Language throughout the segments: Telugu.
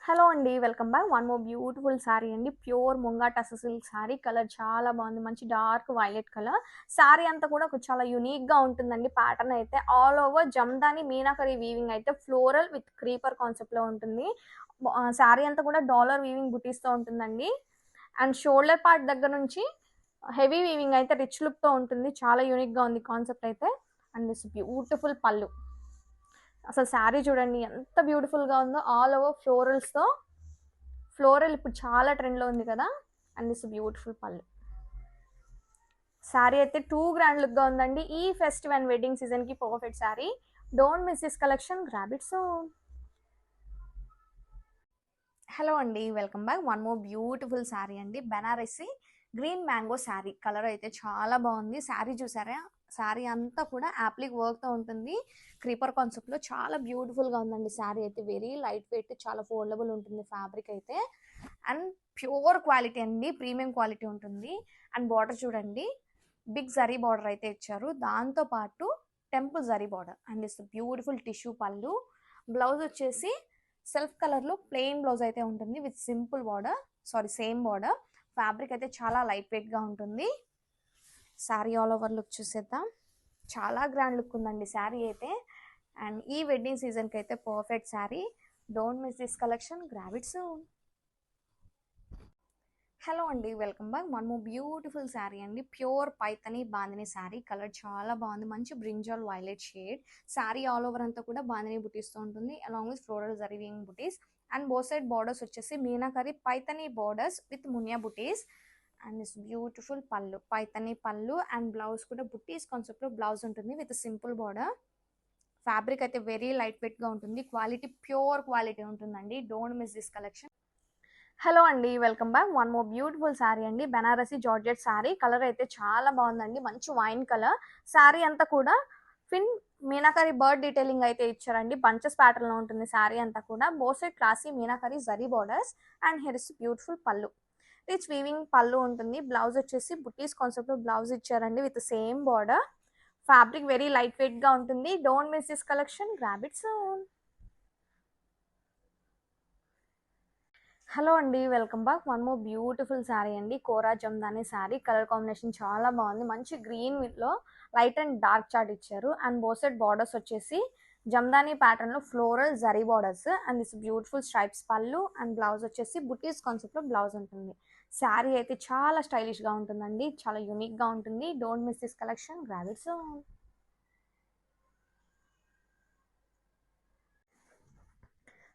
హలో అండి. Welcome back. One more beautiful sari అండి. Pure munga tussar silk sari. Colour చాలా బాగుంది. మంచి డార్క్ వైలెట్ కలర్. సారీ అంతా కూడా చాలా యూనిక్‌గా ఉంటుందండి. ప్యాటర్న్ అయితే all over Jamdani meenakari weaving అయితే ఫ్లోరల్ విత్ క్రీపర్ కాన్సెప్ట్‌లో ఉంటుంది. సారీ అంతా కూడా డాలర్ వీవింగ్ బుటీస్‌తో ఉంటుందండి. అండ్ షోల్డర్ పార్ట్ దగ్గర నుంచి హెవీ వీవింగ్ అయితే రిచ్ లుక్‌తో ఉంటుంది. చాలా యూనిక్‌గా ఉంది కాన్సెప్ట్ అయితే. అండ్ దిస్ బ్యూటిఫుల్ పళ్ళు. అసలు శారీ చూడండి ఎంత బ్యూటిఫుల్గా ఉందో. All over ఫ్లోరల్స్తో. ఫ్లోరల్ ఇప్పుడు చాలా ట్రెండ్లో ఉంది కదా. అండ్ దిస్ బ్యూటిఫుల్ పళ్ళు. శారీ అయితే టూ గ్రాండ్ లుక్గా ఉందండి. ఈ ఫెస్టివ్ అండ్ వెడ్డింగ్ సీజన్కి perfect sari. Don't miss this collection, grab it soon. Hello అండి, welcome back. One more beautiful sari అండి. Banarasi green mango sari. Colour అయితే చాలా బాగుంది. శారీ చూసారా, శారీ అంతా కూడా యాప్లిక్ వర్క్తో ఉంటుంది. క్రీపర్ కాన్సెప్ట్లో చాలా బ్యూటిఫుల్గా ఉందండి. శారీ అయితే వెరీ లైట్ వెయిట్, చాలా ఫోల్డబుల్ ఉంటుంది ఫ్యాబ్రిక్ అయితే. అండ్ ప్యూర్ క్వాలిటీ అండి, ప్రీమియం క్వాలిటీ ఉంటుంది. అండ్ బార్డర్ చూడండి, బిగ్ జరీ బార్డర్ అయితే ఇచ్చారు. దాంతోపాటు temple zari border. And it's beautiful tissue పళ్ళు. బ్లౌజ్ వచ్చేసి సెల్ఫ్ కలర్లో ప్లెయిన్ బ్లౌజ్ అయితే ఉంటుంది with simple border, same border. Fabric అయితే చాలా లైట్ వెయిట్గా ఉంటుంది. శారీ ఆల్ ఓవర్ లుక్ చూసేద్దాం. చాలా గ్రాండ్ లుక్ ఉందండి శారీ అయితే. అండ్ ఈ వెడ్డింగ్ సీజన్కి అయితే perfect sari. Don't miss this collection, grab it soon. Hello అండి, welcome back. One more beautiful sari అండి. ప్యూర్ పైతని బాందిని శారీ. కలర్ చాలా బాగుంది. మంచి brinjal violet shade. Sari all over అంతా కూడా బాందిని బుటీస్తో ఉంటుంది, along with floral జరీవింగ్ buttis. And both side borders వచ్చేసి meenakari Paithani borders with Muniya buttis. And this beautiful పళ్ళు, పైతని పళ్ళు. అండ్ బ్లౌజ్ కూడా బుటీస్ కాన్సెప్ట్లో బ్లౌజ్ ఉంటుంది విత్ సింపుల్ బార్డర్. ఫ్యాబ్రిక్ అయితే వెరీ లైట్ వెయిట్గా ఉంటుంది. క్వాలిటీ ప్యూర్ క్వాలిటీ ఉంటుందండి. Don't miss this collection. Hello అండి, welcome back. One more beautiful sari అండి. బెనారసి జార్జెట్ శారీ. కలర్ అయితే చాలా బాగుందండి. మంచి వైన్ కలర్. శారీ అంతా కూడా ఫిన్ మీనాకరి బర్డ్ డీటెయిలింగ్ అయితే ఇచ్చారండి. బంచెస్ ప్యాటర్న్ లో ఉంటుంది శారీ అంతా కూడా. బోసెట్ classy meenakari zari borders. And here is beautiful pallu. Rich weaving pallu ఉంటుంది. బ్లౌజ్ వచ్చేసి బుటీస్ కాన్సెప్ట్ బ్లౌజ్ ఇచ్చారండి with same border. Fabric very light weight గా ఉంటుంది. Don't miss this collection, grab it soon. Hello అండి, welcome back. One more beautiful sari అండి. కోరా జమ్దాని శారీ. కలర్ కాంబినేషన్ చాలా బాగుంది. మంచి గ్రీన్ లో లైట్ అండ్ డార్క్ చార్ట్ ఇచ్చారు. అండ్ బోసెట్ బార్డర్స్ వచ్చేసి జమ్దాని ప్యాటర్న్ లో floral zari borders. And this beautiful stripes పళ్ళు. అండ్ బ్లౌజ్ వచ్చేసి బుటీస్ కాన్సెప్ట్ లో బ్లౌజ్ ఉంటుంది. శారీ అయితే చాలా స్టైలిష్ గా ఉంటుందండి. చాలా యూనిక్ గా ఉంటుంది. Don't miss this collection, grab it soon.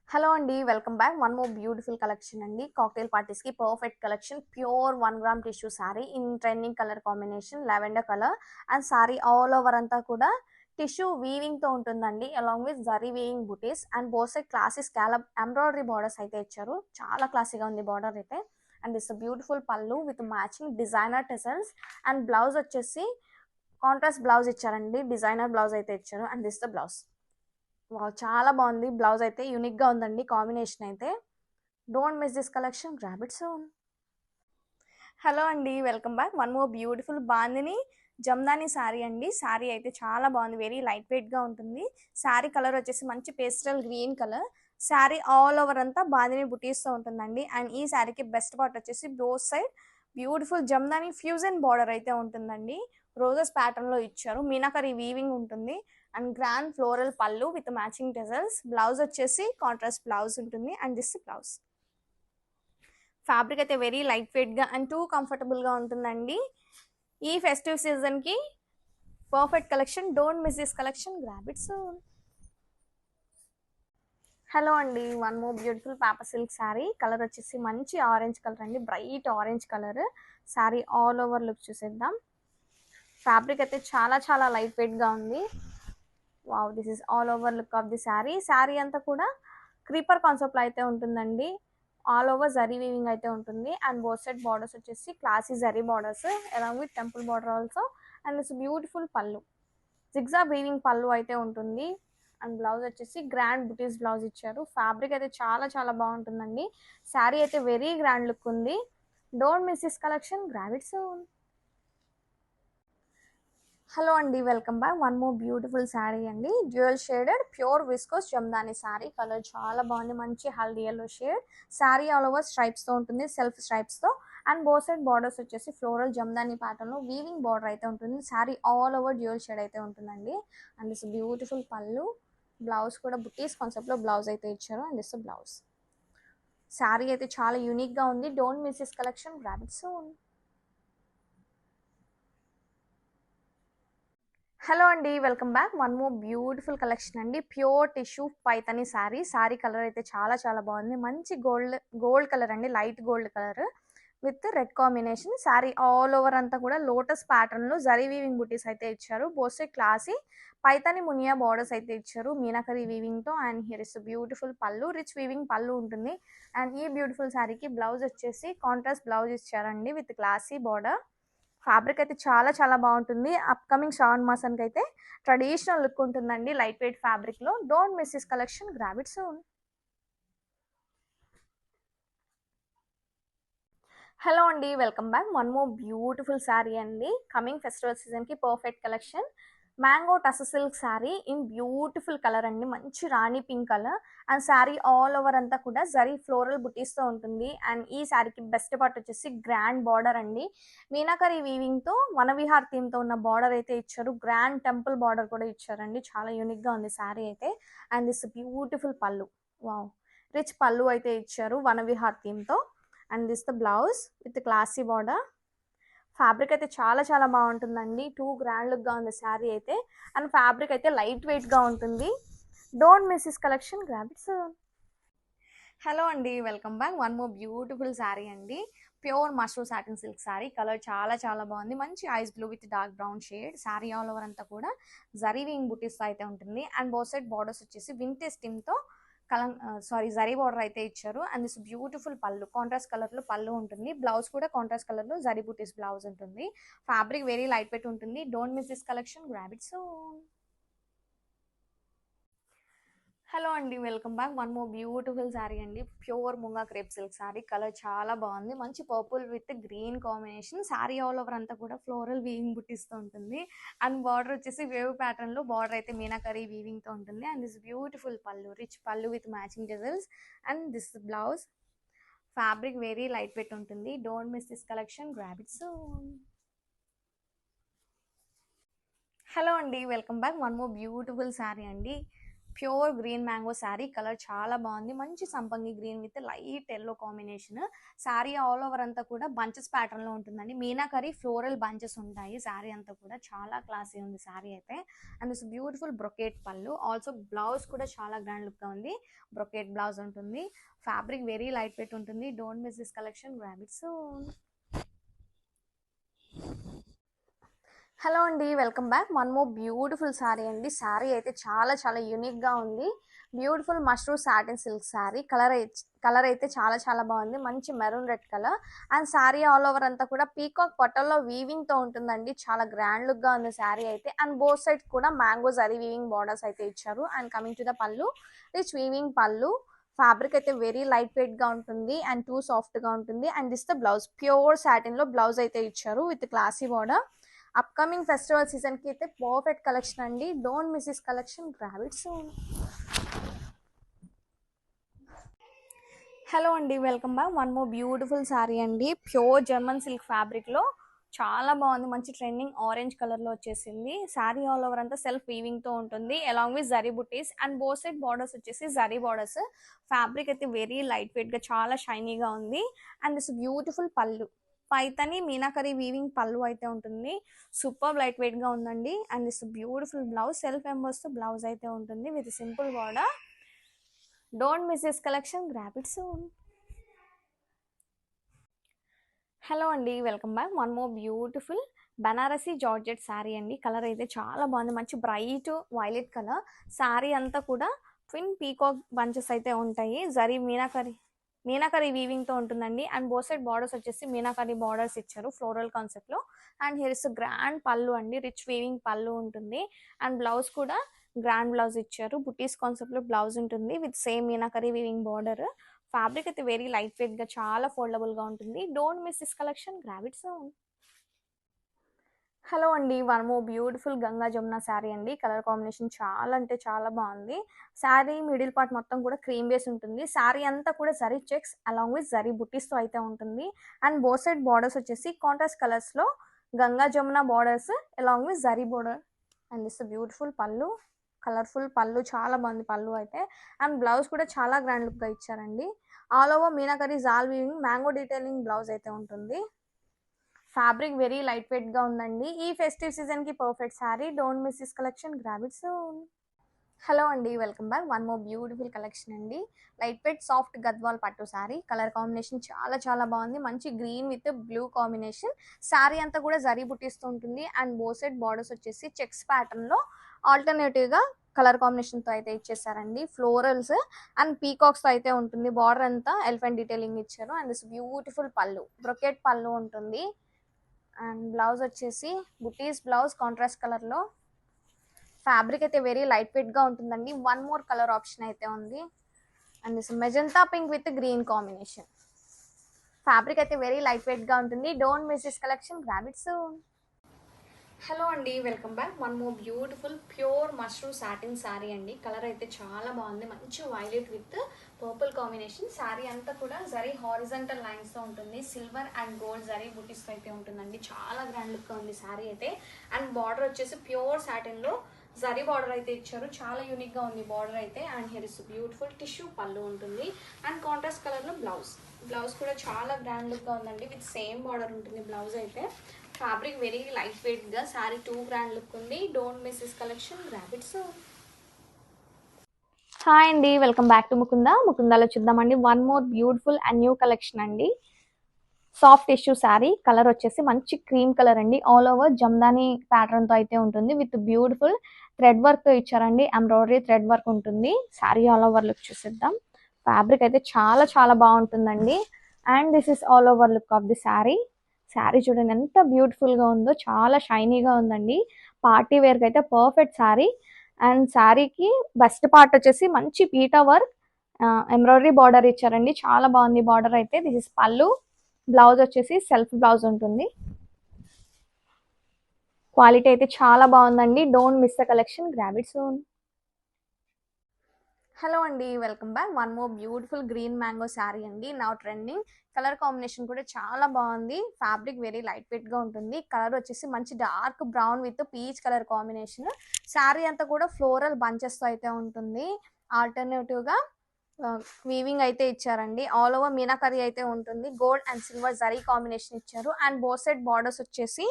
Hello అండి, welcome back. One more beautiful collection అండి. కాక్టైల్ పార్టీస్కి perfect collection. Pure 1 gram tissue sari in trending colour combination lavender colour. And sari all over అంతా కూడా టిష్యూ వీవింగ్తో ఉంటుందండి, along with zari weaving butis. And బోసెట్ క్లాసీ స్కాలప్ ఎంబ్రాయిడరీ బార్డర్స్ అయితే ఇచ్చారు. చాలా క్లాసీగా ఉంది బార్డర్ అయితే. And this beautiful pallu with matching designer tassels. And blouse వచ్చేసి కాంట్రాస్ట్ బ్లౌజ్ ఇచ్చారండి. డిజైనర్ బ్లౌజ్ అయితే ఇచ్చారు. And this the blouse. చాలా బాగుంది. బ్లౌజ్ అయితే యూనిక్గా ఉందండి. కాంబినేషన్ అయితే don't miss this collection, grab it soon. Hello అండి, welcome back. One more beautiful bandhani jamdani sari అండి. శారీ అయితే చాలా బాగుంది. వెరీ లైట్ వెయిట్గా ఉంటుంది. శారీ కలర్ వచ్చేసి మంచి pastel green colour. Sari all over అంతా బాందిని బుటీస్తో ఉంటుందండి. అండ్ ఈ శారీకి బెస్ట్ పార్ట్ వచ్చేసి both side beautiful jamdani fusion border అయితే ఉంటుందండి. రోజెస్ ప్యాటర్న్లో ఇచ్చారు. మీనాకరి వీవింగ్ ఉంటుంది. And grand floral pallu with matching tassels. Blouse వచ్చేసి కాంట్రాస్ట్ బ్లౌజ్ ఉంటుంది. And this blouse. ఫ్యాబ్రిక్ అయితే వెరీ లైట్ వెయిట్గా అండ్ టూ కంఫర్టబుల్గా ఉంటుందండి. ఈ ఫెస్టివ్ సీజన్కి perfect collection. Don't miss this collection, grab it soon. Hello అండి, one more beautiful paper silk sari. Colour వచ్చేసి మంచి ఆరెంజ్ కలర్ అండి, bright orange colour. Sari all over look చూసేద్దాం. ఫ్యాబ్రిక్ అయితే చాలా చాలా లైట్ వెయిట్గా ఉంది. Wow, this is all over look of the sari. Sari అంతా కూడా క్రీపర్ కాన్సెప్ట్లో అయితే ఉంటుందండి. ఆల్ ఓవర్ జరీ వీవింగ్ అయితే ఉంటుంది. అండ్ బోత్ సైడ్ బార్డర్స్ వచ్చేసి classy zari borders along with temple border also. And it's beautiful pallu. Zigzag weaving pallu అయితే ఉంటుంది. అండ్ బ్లౌజ్ వచ్చేసి గ్రాండ్ బుటీస్ బ్లౌజ్ ఇచ్చారు. ఫ్యాబ్రిక్ అయితే చాలా చాలా బాగుంటుందండి. శారీ అయితే వెరీ గ్రాండ్ లుక్ ఉంది. Don't miss this collection, grab it soon. Hello అండి, welcome back. One more beautiful sari అండి. Dual shaded pure viscose jamdani sari. Colour చాలా బాగుంది, మంచి haldi yellow shade. Sari all over స్ట్రైప్స్తో ఉంటుంది, సెల్ఫ్ స్ట్రైప్స్తో. అండ్ బోత్ సైడ్ బార్డర్స్ వచ్చేసి ఫ్లోరల్ జమ్దాని ప్యాటర్న్లో వీవింగ్ బార్డర్ అయితే ఉంటుంది. Sari all over dual shade అయితే ఉంటుందండి. And this beautiful pallu. Blouse కూడా బుటీస్ కాన్సెప్ట్లో బ్లౌజ్ అయితే ఇచ్చారు. And this blouse. శారీ అయితే చాలా యూనిక్గా ఉంది. Don't miss this collection, grab it soon. Hello అండి, welcome back. One more beautiful collection అండి. Pure tissue Paithani sari. Sari colour అయితే చాలా చాలా బాగుంది. మంచి గోల్డ్ కలర్ అండి, light gold colour with red combination. Sari all over అంతా కూడా లోటస్ ప్యాటర్న్లో జరీ వీవింగ్ బుటీస్ అయితే ఇచ్చారు. బోసే క్లాసీ పైతని మునియా బార్డర్స్ అయితే ఇచ్చారు మీనాకరీ వీవింగ్తో. And here is beautiful pallu, rich weaving pallu ఉంటుంది. అండ్ ఈ బ్యూటిఫుల్ శారీకి బ్లౌజ్ వచ్చేసి కాంట్రాస్ట్ బ్లౌజ్ ఇచ్చారండి విత్ క్లాసీ బార్డర్. ఫ్యాబ్రిక్ అయితే చాలా చాలా బాగుంటుంది. అప్కమింగ్ శ్రావణ మాసానికి అయితే ట్రెడిషనల్ లుక్ ఉంటుందండి, లైట్ వెయిట్ ఫ్యాబ్రిక్లో. Don't miss this collection, grab it soon. Hello అండి, welcome back. One more beautiful sari అండి. కమింగ్ ఫెస్టివల్ సీజన్కి perfect collection. Mango tussar silk sari in beautiful colour అండి, మంచి rani pink colour. And sari all over అంతా కూడా జరీ ఫ్లోరల్ బుటీస్తో ఉంటుంది. అండ్ ఈ శారీకి బెస్ట్ పార్ట్ వచ్చేసి గ్రాండ్ బార్డర్ అండి. మీనాకరీ వీవింగ్తో వనవిహార్ థీమ్తో ఉన్న బార్డర్ అయితే ఇచ్చారు. గ్రాండ్ టెంపుల్ బార్డర్ కూడా ఇచ్చారండి. చాలా యూనిక్గా ఉంది శారీ అయితే. And this beautiful pallu, wow, rich pallu అయితే ఇచ్చారు వనవిహార్ థీమ్తో. And this the blouse with classy border. Fabric అయితే చాలా చాలా బాగుంటుందండి. టూ గ్రాండ్ లుక్గా ఉంది శారీ అయితే. అండ్ ఫ్యాబ్రిక్ అయితే లైట్ వెయిట్గా ఉంటుంది. Don't miss this collection, grab it soon. Hello అండి, welcome back. One more beautiful sari అండి. Pure mushroom satin silk sari. Colour చాలా చాలా బాగుంది, మంచి ice blue with dark brown shade. Sari all over అంతా కూడా జరీ వీవింగ్ బుటీస్ అయితే ఉంటుంది. అండ్ బోత్ సైడ్ బార్డర్స్ వచ్చేసి వింటేజ్ థీమ్తో జరీ బార్డర్ అయితే ఇచ్చారు. And this beautiful pallu, contrast కలర్లో పళ్ళు ఉంటుంది. బ్లౌజ్ కూడా కాంట్రాస్ట్ కలర్లో జరీ బుటీస్ బ్లౌజ్ ఉంటుంది. ఫ్యాబ్రిక్ వెరీ లైట్ వెయిట్ ఉంటుంది. Don't miss this collection, grab it soon. Hello అండి, welcome back. One more beautiful sari అండి. Pure munga crepe silk sari. Colour చాలా బాగుంది, మంచి purple with green combination. Sari all over అంతా కూడా ఫ్లోరల్ వీవింగ్ బుట్టిస్తూ ఉంటుంది. అండ్ బార్డర్ వచ్చేసి వేవ్ ప్యాటర్న్లో బార్డర్ అయితే మీనాకరీ వీవింగ్తో ఉంటుంది. And this beautiful pallu, rich pallu with matching designs. And this blouse. Fabric very light weight ఉంటుంది. Don't miss this collection, grab it soon. Hello అండి, welcome back. One more beautiful sari అండి. Pure green mango sari. Colour చాలా బాగుంది, మంచి sampangi green with light yellow combination. Sari all over అంతా కూడా బంచెస్ ప్యాటర్న్లో ఉంటుందండి. మీనాకరీ ఫ్లోరల్ బంచెస్ ఉంటాయి. శారీ అంతా కూడా చాలా క్లాసీ ఉంది శారీ అయితే. And this beautiful brocade pallu. Also blouse కూడా చాలా గ్రాండ్ లుక్గా ఉంది. బ్రొకేట్ బ్లౌజ్ ఉంటుంది. ఫ్యాబ్రిక్ వెరీ లైట్ వెయిట్ ఉంటుంది. Don't miss this collection, grab it soon. Hello అండి, welcome back. One more beautiful sari అండి. శారీ అయితే చాలా చాలా యూనిక్గా ఉంది. Beautiful mushroom satin silk sari. Colour అయితే చాలా చాలా బాగుంది, మంచి maroon red colour. And sari all over అంతా కూడా పీకాక్ పట్టల్లో వీవింగ్తో ఉంటుందండి. చాలా గ్రాండ్ లుక్గా ఉంది శారీ అయితే. అండ్ బోత్ సైడ్స్ కూడా మ్యాంగో జరీ వీవింగ్ బార్డర్స్ అయితే ఇచ్చారు. And coming to the pallu, rich weaving pallu. Fabric అయితే వెరీ లైట్ వెయిట్గా ఉంటుంది అండ్ టూ సాఫ్ట్గా ఉంటుంది. And this the blouse, pure సాటిన్లో బ్లౌజ్ అయితే ఇచ్చారు with classy border. Upcoming festival సీజన్కి అయితే పర్ఫెక్ట్ కలెక్షన్ అండి. Don't miss this collection, grab it soon. Hello అండి, welcome back. One more beautiful sari అండి. ప్యూర్ జర్మన్ సిల్క్ ఫ్యాబ్రిక్లో చాలా బాగుంది, మంచి ట్రెండింగ్ ఆరెంజ్ కలర్లో వచ్చేసింది. శారీ ఆల్ ఓవర్ అంతా సెల్ఫ్ వీవింగ్తో ఉంటుంది, along with zari buttis. And both side borders వచ్చేసి జరీ బార్డర్స్. ఫ్యాబ్రిక్ అయితే వెరీ లైట్ వెయిట్గా చాలా షైనీగా ఉంది. అండ్ దిస్ బ్యూటిఫుల్ పళ్ళు, పైతని మీనాకరీ వీవింగ్ పళ్ళు అయితే ఉంటుంది. సూపర్ లైట్ వెయిట్గా ఉందండి. And this beautiful blouse, self ఎంబోస్తో బ్లౌజ్ అయితే ఉంటుంది with simple border. Don't miss this collection, grab it soon. Hello అండి, welcome back. One more beautiful Banarasi georgette sari అండి. కలర్ అయితే చాలా బాగుంది, మంచి బ్రైట్ వైలెట్ కలర్. శారీ అంతా కూడా ట్విన్ పీకాక్ బంచెస్ అయితే ఉంటాయి. జరీ మీనాకరీ వీవింగ్తో ఉంటుందండి. అండ్ బోత్ సైడ్ బార్డర్స్ వచ్చేసి మీనాకరీ బార్డర్స్ ఇచ్చారు ఫ్లోరల్ కాన్సెప్ట్లో. And here is grand pallu అండి, రిచ్ వీవింగ్ పళ్ళు ఉంటుంది. అండ్ బ్లౌజ్ కూడా గ్రాండ్ బ్లౌజ్ ఇచ్చారు. బుటీస్ కాన్సెప్ట్లో బ్లౌజ్ ఉంటుంది with same meenakari weaving border. Fabric అయితే వెరీ లైట్ వెయిట్గా చాలా ఫోల్డబుల్గా ఉంటుంది. Don't miss this collection, grab it soon. Hello అండి. One more beautiful Ganga Jamuna sari అండి. కలర్ కాంబినేషన్ చాలా అంటే చాలా బాగుంది. శారీ మిడిల్ పార్ట్ మొత్తం కూడా క్రీమ్ బేస్ ఉంటుంది. శారీ అంతా కూడా zari checks along with zari బుట్టీస్‌తో అయితే ఉంటుంది. అండ్ బోత్ సైడ్ బార్డర్స్ వచ్చేసి కాంట్రాస్ట్ కలర్స్‌లో Ganga Jamuna borders along with zari border. And this beautiful pallu. Colourful pallu చాలా బాగుంది పళ్ళు అయితే. అండ్ బ్లౌజ్ కూడా చాలా గ్రాండ్ లుక్‌గా ఇచ్చారండి. ఆల్ ఓవర్ మీనాకరీ జాల్ వీవింగ్ మ్యాంగో డీటెయిలింగ్ బ్లౌజ్ అయితే ఉంటుంది. ఫ్యాబ్రిక్ వెరీ లైట్ వెయిట్ గా ఉందండి. ఈ ఫెస్టివ్ సీజన్ కి perfect sari. Don't miss this collection, grab it soon. Hello అండి, welcome back. One more beautiful collection అండి. లైట్ వెయిట్ సాఫ్ట్ గద్వాల్ పట్టు శారీ. కలర్ కాంబినేషన్ చాలా చాలా బాగుంది. మంచి green with blue combination. Sari అంతా కూడా జరీ బుట్టిస్తూ ఉంటుంది. అండ్ బో సైడ్ బార్డర్స్ వచ్చేసి చెక్స్ ప్యాటర్న్ లో ఆల్టర్నేటివ్ గా కలర్ కాంబినేషన్ తో అయితే ఇచ్చేసారండి. ఫ్లోరల్స్ అండ్ పీకాక్స్ తో అయితే ఉంటుంది. బార్డర్ అంతా ఎలిఫెంట్ డీటెయిలింగ్ ఇచ్చారు. And this beautiful pallu, brocade pallu ఉంటుంది. అండ్ బ్లౌజ్ వచ్చేసి బుటీస్ బ్లౌజ్ కాంట్రాస్ట్ కలర్ లో. ఫ్యాబ్రిక్ అయితే వెరీ లైట్ వెయిట్ గా ఉంటుందండి. వన్ మోర్ కలర్ ఆప్షన్ అయితే ఉంది. And this magenta pink with green combination. Fabric అయితే వెరీ లైట్ వెయిట్ గా ఉంటుంది. Don't miss this collection, grab it soon. Hello అండి, welcome back. One more beautiful pure mushroom satin sari అండి. కలర్ అయితే చాలా బాగుంది. మంచి violet with purple combination. Sari అంతా కూడా జరీ హారిజంటల్ లైన్స్ తో ఉంటుంది. సిల్వర్ అండ్ గోల్డ్ జరీ బుటీస్ అయితే ఉంటుందండి. చాలా గ్రాండ్ లుక్ గా ఉంది శారీ అయితే. అండ్ బార్డర్ వచ్చేసి ప్యూర్ సాటిన్ లో జరీ బార్డర్ అయితే ఇచ్చారు. చాలా యూనిక్ గా ఉంది బార్డర్ అయితే. And here is beautiful tissue pallu ఉంటుంది. అండ్ కాంట్రాస్ట్ కలర్ లో బ్లౌజ్. బ్లౌజ్ కూడా చాలా గ్రాండ్ లుక్ గా ఉందండి. విత్ సేమ్ బార్డర్ ఉంటుంది బ్లౌజ్ అయితే. ఫ్యాబ్రిక్ వెరీ లైట్ వెయిట్ గా, శారీ టూ గ్రాండ్ లుక్ ఉంది. Don't miss this collection, grab it soon. Hi అండి, వెల్కమ్ బ్యాక్ టు ముకుందాలో చూద్దామండి. One more beautiful and new collection అండి. Soft tissue sari. కలర్ వచ్చేసి మంచి క్రీమ్ కలర్ అండి. ఆల్ ఓవర్ జమ్దాని ప్యాటర్న్ తో అయితే ఉంటుంది. విత్ బ్యూటిఫుల్ థ్రెడ్ వర్క్ తో ఇచ్చారండి. ఎంబ్రాయిడరీ థ్రెడ్ వర్క్ ఉంటుంది. శారీ ఆల్ ఓవర్ లుక్ చూసిద్దాం. ఫ్యాబ్రిక్ అయితే చాలా చాలా బాగుంటుందండి. And this is all over look of the sari. Sari చూడండి ఎంత బ్యూటిఫుల్ గా ఉందో. చాలా షైనీగా ఉందండి. పార్టీ వేర్ కి అయితే పర్ఫెక్ట్ శారీ. అండ్ శారీకి బెస్ట్ పార్ట్ వచ్చేసి మంచి పీటా వర్క్ ఎంబ్రాయిడరీ బార్డర్ ఇచ్చారండి. చాలా బాగుంది బార్డర్ అయితే. This is pallu. బ్లౌజ్ వచ్చేసి సెల్ఫ్ బ్లౌజ్ ఉంటుంది. క్వాలిటీ అయితే చాలా బాగుందండి. Don't miss the collection, grab it soon. Hello అండి, welcome back. One more beautiful green mango sari అండి. Now trending. కలర్ కాంబినేషన్ కూడా చాలా బాగుంది. ఫ్యాబ్రిక్ వెరీ లైట్ వెయిట్ గా ఉంటుంది. కలర్ వచ్చేసి మంచి dark brown with peach colour combination. Sari అంతా కూడా ఫ్లోరల్ బంచెస్ తో అయితే ఉంటుంది. ఆల్టర్నేటివ్ గా వీవింగ్ అయితే ఇచ్చారండి. ఆల్ ఓవర్ మీనాకరీ అయితే ఉంటుంది. Gold and silver zari combination ఇచ్చారు. అండ్ బోత్ సైడ్ బార్డర్స్ వచ్చేసి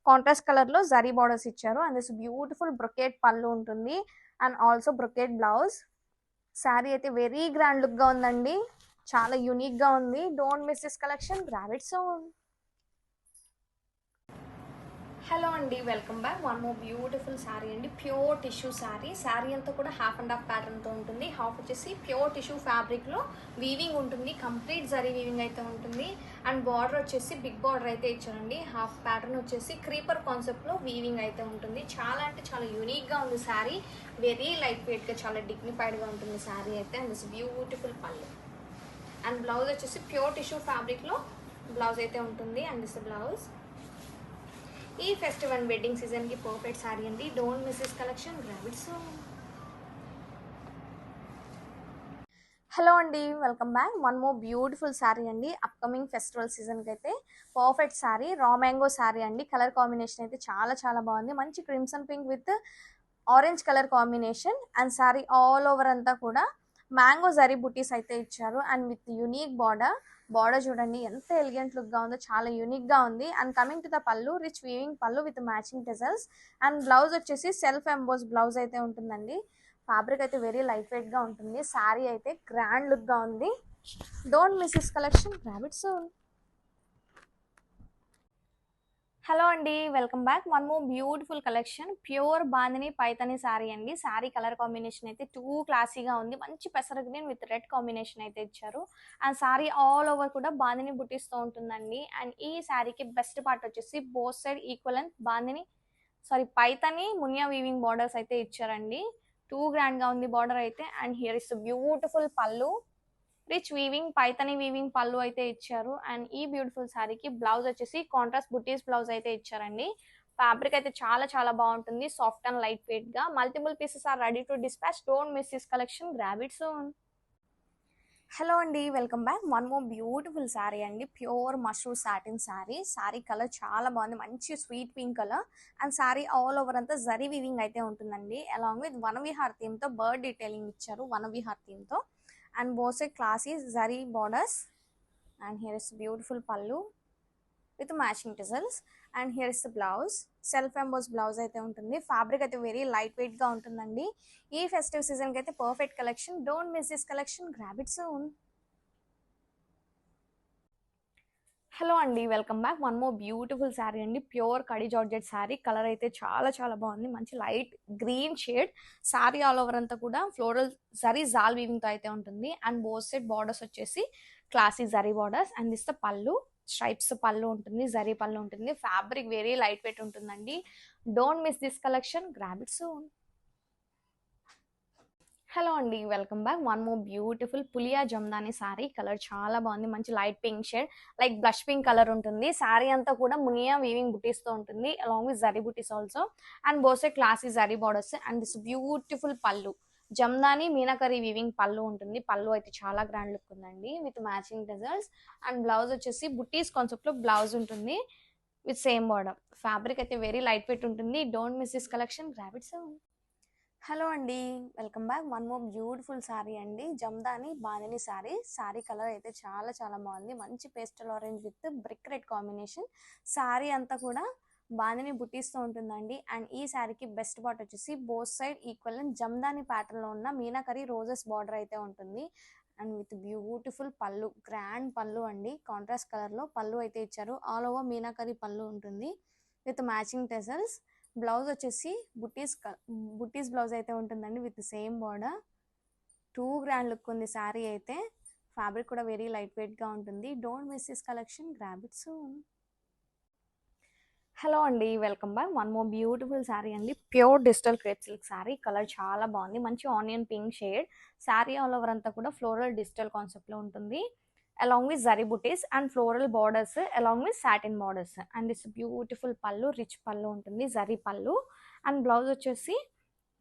కాంట్రాస్ట్ కలర్ లో జరీ బార్డర్స్ ఇచ్చారు. And this beautiful brocade pallu ఉంటుంది. And also brocade blouse. Sari అయితే వెరీ గ్రాండ్ లుక్ గా ఉందండి. చాలా యూనిక్ గా ఉంది. Don't miss this collection, grab it soon. Hello అండి, welcome back. One more beautiful sari అండి. Pure tissue sari. శారీ అంతా కూడా హాఫ్ అండ్ హాఫ్ ప్యాటర్న్ తో ఉంటుంది. హాఫ్ వచ్చేసి ప్యూర్ టిష్యూ ఫ్యాబ్రిక్ లో వీవింగ్ ఉంటుంది. కంప్లీట్ జరీ వీవింగ్ అయితే ఉంటుంది. అండ్ బార్డర్ వచ్చేసి బిగ్ బార్డర్ అయితే ఇచ్చారండి. హాఫ్ ప్యాటర్న్ వచ్చేసి క్రీపర్ కాన్సెప్ట్ లో వీవింగ్ అయితే ఉంటుంది. చాలా అంటే చాలా యూనిక్ గా ఉంది శారీ. వెరీ లైట్ వెయిట్ గా, చాలా డిగ్నిఫైడ్ గా ఉంటుంది శారీ అయితే. And this beautiful pallu. And blouse వచ్చేసి ప్యూర్ టిష్యూ ఫ్యాబ్రిక్ లో బ్లౌజ్ అయితే ఉంటుంది. And this blouse. ఈ ఫెస్టివల్ అండ్ వెడ్డింగ్ సీజన్ కి పర్ఫెక్ట్ శారీ అండి. Don't miss this collection, grab it soon. Hello అండి, welcome back. One more beautiful sari అండి. అప్కమింగ్ ఫెస్టివల్ సీజన్ కి అయితే perfect sari. Raw mango sari అండి. కలర్ కాంబినేషన్ అయితే చాలా చాలా బాగుంది. మంచి crimson pink with orange colour combination. And sari all over అంతా కూడా మ్యాంగో జరీ బుటీస్ అయితే ఇచ్చారు. And with unique border. Border చూడండి ఎంత ఎలిగెంట్ లుక్ గా ఉందో. చాలా యూనిక్ గా ఉంది. And coming to the pallu, rich weaving పళ్ళు విత్ మ్యాచింగ్ టెజల్స్. అండ్ బ్లౌజ్ వచ్చేసి సెల్ఫ్ ఎంబోస్ బ్లౌజ్ అయితే ఉంటుందండి. ఫ్యాబ్రిక్ అయితే వెరీ లైట్ వెయిట్ గా ఉంటుంది. శారీ అయితే గ్రాండ్ లుక్ గా ఉంది. Don't miss this collection, grab it soon. Hello అండి, welcome back. One more beautiful collection. Pure bandhani Paithani sari అండి. శారీ కలర్ కాంబినేషన్ అయితే టూ క్లాసీగా ఉంది. మంచి పెసర గ్రీన్ విత్ రెడ్ కాంబినేషన్ అయితే ఇచ్చారు. అండ్ శారీ ఆల్ ఓవర్ కూడా బాందిని బుట్టిస్తూ ఉంటుందండి. అండ్ ఈ శారీకి బెస్ట్ పార్ట్ వచ్చేసి both side equal and bandhani Paithani Muniya weaving borders అయితే ఇచ్చారండి. టూ గ్రాండ్ గా ఉంది బార్డర్ అయితే. And here is beautiful pallu. Rich weaving Paithani weaving pallu అయితే ఇచ్చారు. అండ్ ఈ బ్యూటిఫుల్ శారీకి బ్లౌజ్ వచ్చేసి కాంట్రాస్ట్ బుటీస్ బ్లౌజ్ అయితే ఇచ్చారండి. ఫ్యాబ్రిక్ అయితే చాలా చాలా బాగుంటుంది, సాఫ్ట్ అండ్ లైట్ వెయిట్ గా. Multiple pieces are ready to dispatch. Don't miss this collection, grab it soon. Hello అండి, welcome back. One more beautiful sari అండి, pure mushroom satin sari. Sari colour చాలా బాగుంది, మంచి sweet pink colour. And sari all over అంతా జరీ వీవింగ్ అయితే ఉంటుందండి. అలాంగ్ విత్ వనవిహార్ థీమ్ తో బర్డ్ డీటెయిలింగ్ ఇచ్చారు, వనవిహార్ థీమ్ తో. And both classy zari borders. And here is beautiful పల్లు with matching టెజల్స్. And here is the blouse, self emboss blouse అయితే ఉంటుంది. ఫ్యాబ్రిక్ అయితే వెరీ లైట్ వెయిట్ గా ఉంటుందండి. ఈ ఫెస్టివ్ సీజన్ కి అయితే perfect collection. Don't miss this collection, grab it soon. Hello అండి, welcome back. One more beautiful sari అండి, ప్యూర్ కడి జార్జెట్ శారీ. కలర్ అయితే చాలా చాలా బాగుంది, మంచి light green shade. Sari all over అంతా కూడా ఫ్లోరల్ జరీ జాల్ వీవింగ్ తో అయితే ఉంటుంది. అండ్ బోత్ సైడ్ బార్డర్స్ వచ్చేసి classy zari borders. And this the pallu, stripes pallu ఉంటుంది, జరీ పళ్ళు ఉంటుంది. ఫ్యాబ్రిక్ వెరీ లైట్ వెయిట్ ఉంటుందండి. Don't miss this collection, grab it soon. Hello అండి, welcome back. One more beautiful పులియా జమ్దాని శారీ. కలర్ చాలా బాగుంది, మంచి light pink shade, like blush pink colour ఉంటుంది. శారీ అంతా కూడా మునియా వీవింగ్ బుటీస్ తో ఉంటుంది, along with zari butis also. And both classy zari borders. And this beautiful pallu, Jamdani meenakari weaving pallu ఉంటుంది. పళ్ళు అయితే చాలా గ్రాండ్ లుక్ ఉందండి, with matching designs. And blouse వచ్చేసి బుటీస్ కాన్సెప్ట్ లో బ్లౌజ్ ఉంటుంది, విత్ సేమ్ బార్డర్. ఫ్యాబ్రిక్ అయితే వెరీ లైట్ వెయిట్ ఉంటుంది. Don't miss this collection, grab it soon. Hello అండి, welcome back. One more beautiful sari అండి, జమ్దాని బాందిని శారీ. శారీ కలర్ అయితే చాలా చాలా బాగుంది, మంచి pastel orange with brick red combination. Sari అంతా కూడా బాందిని బుటీస్తో ఉంటుందండి. అండ్ ఈ శారీకి బెస్ట్ పార్ట్ వచ్చేసి బోత్ సైడ్ ఈక్వల్ జమ్దాని ప్యాటర్న్లో ఉన్న మీనాకరీ రోజెస్ బార్డర్ అయితే ఉంటుంది. అండ్ విత్ బ్యూటిఫుల్ పళ్ళు, గ్రాండ్ పళ్ళు అండి, కాంట్రాస్ట్ కలర్లో పళ్ళు అయితే ఇచ్చారు. ఆల్ ఓవర్ మీనాకరీ పళ్ళు ఉంటుంది, విత్ మ్యాచింగ్ టెజల్స్. బ్లౌజ్ వచ్చేసి బుటీస్ బ్లౌజ్ అయితే ఉంటుందండి, with same border. Two grand look ఉంది శారీ అయితే. ఫ్యాబ్రిక్ కూడా వెరీ లైట్ వెయిట్ గా ఉంటుంది. Don't miss this collection, grab it soon. Hello అండి, welcome back. One more beautiful sari అండి, pure digital crepe silk sari. Colour చాలా బాగుంది, మంచి onion pink shade. Sari all over అంతా కూడా ఫ్లోరల్ డిజిటల్ కాన్సెప్ట్ లో ఉంటుంది, along with zari booties and floral borders along with satin borders. And this beautiful pallu, rich pallu ఉంటుంది, zari pallu. అండ్ బ్లౌజ్ వచ్చేసి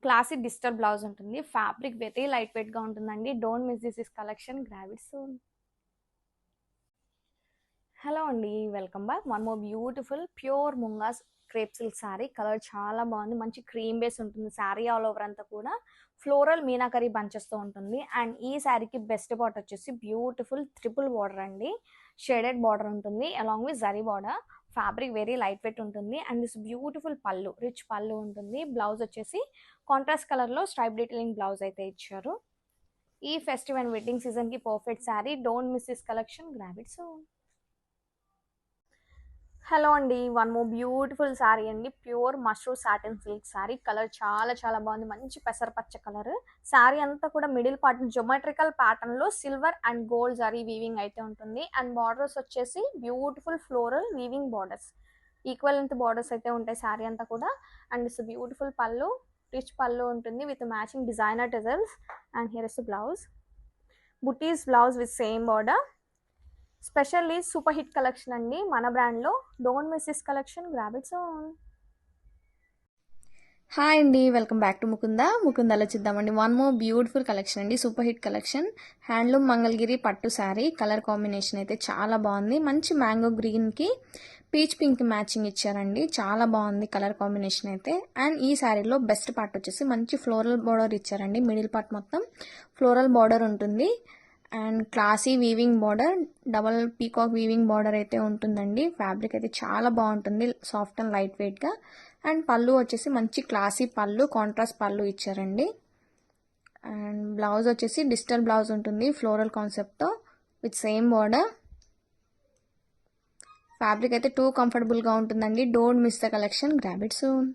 క్లాసీ డిజిటల్ బ్లౌజ్ ఉంటుంది. ఫ్యాబ్రిక్ వెరీ లైట్ వెయిట్ గా ఉంటుందండి. Don't miss this collection, grab it soon. Hello అండి, welcome back. One more beautiful pure ముంగాస్ క్రేప్ సిల్క్ శారీ. కలర్ చాలా బాగుంది, మంచి క్రీమ్ బేస్ ఉంటుంది. శారీ ఆల్ ఓవర్ అంతా కూడా ఫ్లోరల్ మీనాకరీ బంచెస్తో ఉంటుంది. అండ్ ఈ శారీకి బెస్ట్ పార్ట్ వచ్చేసి బ్యూటిఫుల్ ట్రిపుల్ బార్డర్ అండి, షేడెడ్ బార్డర్ ఉంటుంది, along with zari border. Fabric very light weight ఉంటుంది. And this beautiful pallu, rich pallu ఉంటుంది. బ్లౌజ్ వచ్చేసి కాంట్రాస్ట్ కలర్లో స్ట్రైప్ డీటెయిలింగ్ బ్లౌజ్ అయితే ఇచ్చారు. ఈ ఫెస్టివ్ అండ్ వెడ్డింగ్ సీజన్కి perfect sari. Don't miss this collection, grab it soon. Hello అండి, వన్ మోర్ బ్యూటిఫుల్ శారీ అండి, pure mushroom satin silk sari. Colour చాలా చాలా బాగుంది, మంచి పెసరపచ్చ కలర్. శారీ అంతా కూడా మిడిల్ పార్ట్ జొమెట్రికల్ ప్యాటర్న్ లో silver and gold zari weaving అయితే ఉంటుంది. అండ్ బార్డర్స్ వచ్చేసి beautiful floral weaving borders, equal length borders అయితే ఉంటాయి శారీ అంతా కూడా. And it's beautiful pallu, rich pallu ఉంటుంది, with matching designer tassels. And here is blouse, butis blouse with same border. Specially super hit collection అండి మన బ్రాండ్లో. Don't miss this collection, grab it soon. Hi అండి, వెల్కమ్ బ్యాక్ టు ముకుందాలో చూద్దామండి. వన్ మోర్ బ్యూటిఫుల్ కలెక్షన్ అండి, super hit collection. Handloom Mangalagiri పట్టు శారీ. కలర్ కాంబినేషన్ అయితే చాలా బాగుంది, మంచి మ్యాంగో గ్రీన్కి పీచ్ పింక్ మ్యాచింగ్ ఇచ్చారండి, చాలా బాగుంది కలర్ కాంబినేషన్ అయితే. అండ్ ఈ శారీలో బెస్ట్ పార్ట్ వచ్చేసి మంచి ఫ్లోరల్ బార్డర్ ఇచ్చారండి, మిడిల్ పార్ట్ మొత్తం ఫ్లోరల్ బార్డర్ ఉంటుంది. And classy weaving border, double peacock weaving border అయితే ఉంటుందండి. ఫ్యాబ్రిక్ అయితే చాలా బాగుంటుంది, సాఫ్ట్ అండ్ లైట్ వెయిట్గా. అండ్ పళ్ళు వచ్చేసి మంచి క్లాసీ పళ్ళు, కాంట్రాస్ట్ పళ్ళు ఇచ్చారండి. అండ్ బ్లౌజ్ వచ్చేసి డిజిటల్ బ్లౌజ్ ఉంటుంది, ఫ్లోరల్ కాన్సెప్ట్తో, విత్ సేమ్ బార్డర్. ఫ్యాబ్రిక్ అయితే టూ కంఫర్టబుల్గా ఉంటుందండి. Don't miss the collection, grab it soon.